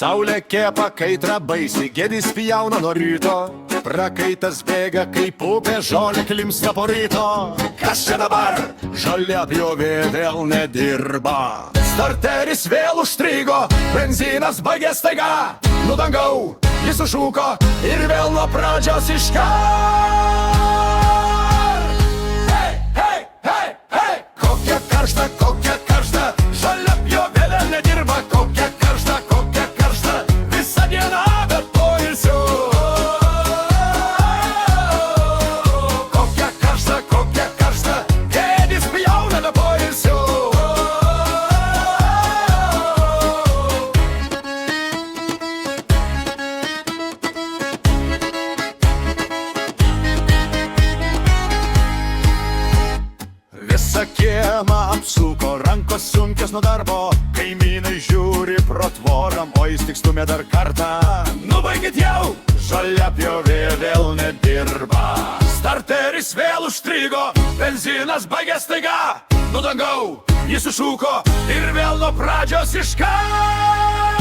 Saulė kepa kaitra baisi, gėdis pjauna nuo ryto. Prakaitas bėga kaip upė, žolė klimsta po ryto. Kas čia dabar? Žolė pjovė vėl nedirba. Starteris vėl užstrigo, benzinas baigė staiga. Nudangau, jis sušūko ir vėl nuo pradžios iškart. Hei, hei, hei, kokia karšta, žolė pjovė vėl nedirba. Kokia karšta, visą dieną be poilsio. Kokia karšta, gėdis pjauna be poilsio. Visą kiemą apsuko, rankos sunkios nuo darbo. Kaimynai žiūri pro tvorą, o jis tik stumia dar kartą. Nubaikit jau, žolė pjovė vėl nedirba. Starteris vėl užstrigo, benzinas baigė staiga. Nudangau, jis sušūko ir vėl nuo pradžios iškart.